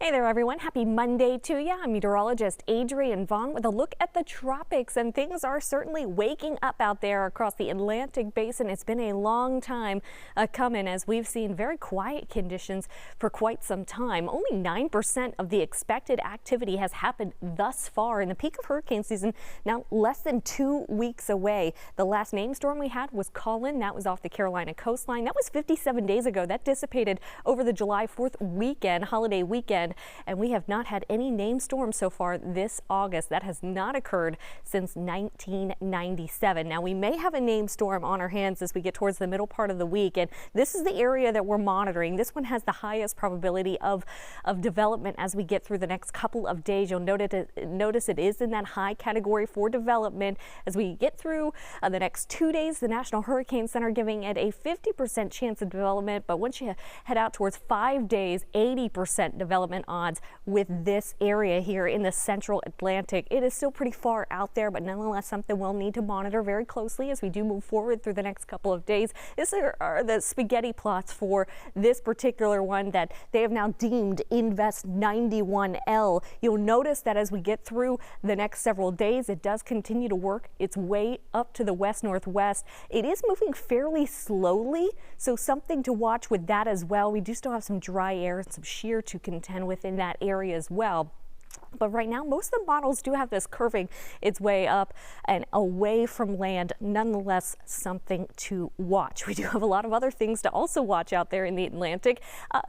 Hey there, everyone. Happy Monday to you. I'm meteorologist Adrienne Vaughn with a look at the tropics, and things are certainly waking up out there across the Atlantic Basin. It's been a long time coming, as we've seen very quiet conditions for quite some time. Only 9% of the expected activity has happened thus far in the peak of hurricane season, now less than 2 weeks away. The last named storm we had was Colin. That was off the Carolina coastline. That was 57 days ago. That dissipated over the July 4th weekend, holiday weekend. And we have not had any named storms so far this August. That has not occurred since 1997. Now, we may have a named storm on our hands as we get towards the middle part of the week, and this is the area that we're monitoring. This one has the highest probability of development as we get through the next couple of days. You'll notice it is in that high category for development. As we get through the next 2 days, the National Hurricane Center giving it a 50% chance of development, but once you head out towards 5 days, 80% development odds with this area here in the central Atlantic. It is still pretty far out there, but nonetheless something we'll need to monitor very closely as we do move forward through the next couple of days. These are the spaghetti plots for this particular one that they have now deemed Invest 91L. You'll notice that as we get through the next several days, it does continue to work its way up to the west-northwest. It is moving fairly slowly, so something to watch with that as well. We do still have some dry air and some shear to contend with in that area as well. But right now, most of the models do have this curving its way up and away from land. Nonetheless, something to watch. We do have a lot of other things to also watch out there in the Atlantic.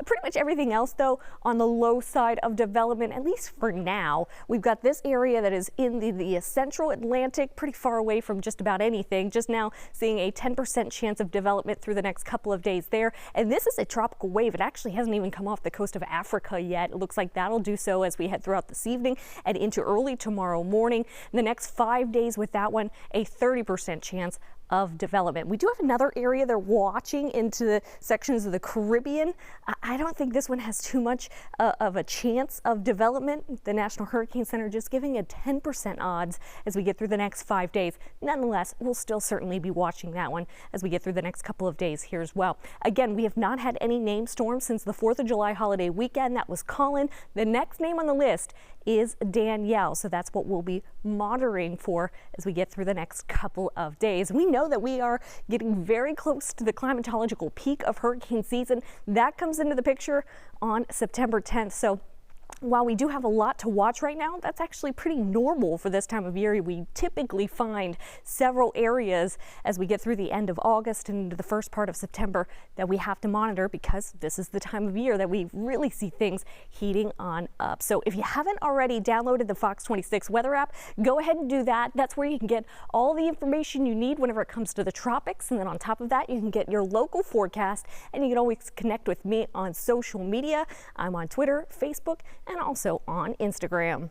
Pretty much everything else, though, on the low side of development, at least for now. We've got this area that is in the central Atlantic, pretty far away from just about anything. Just now seeing a 10% chance of development through the next couple of days there. And this is a tropical wave. It actually hasn't even come off the coast of Africa yet. It looks like that'll do so as we head throughout this evening and into early tomorrow morning. The next 5 days with that one, a 30% chance of development. We do have another area they're watching into the sections of the Caribbean. I don't think this one has too much of a chance of development. The National Hurricane Center just giving a 10% odds as we get through the next 5 days. Nonetheless, we'll still certainly be watching that one as we get through the next couple of days here as well. Again, we have not had any named storms since the 4th of July holiday weekend. That was Colin. The next name on the list is Danielle. So that's what we'll be monitoring for as we get through the next couple of days. We know that we are getting very close to the climatological peak of hurricane season. That comes into the picture on September 10th. So while we do have a lot to watch right now, that's actually pretty normal for this time of year. We typically find several areas as we get through the end of August and into the first part of September that we have to monitor, because this is the time of year that we really see things heating on up. So if you haven't already downloaded the Fox 26 weather app, go ahead and do that. That's where you can get all the information you need whenever it comes to the tropics. And then on top of that, you can get your local forecast, and you can always connect with me on social media. I'm on Twitter, Facebook, and also on Instagram.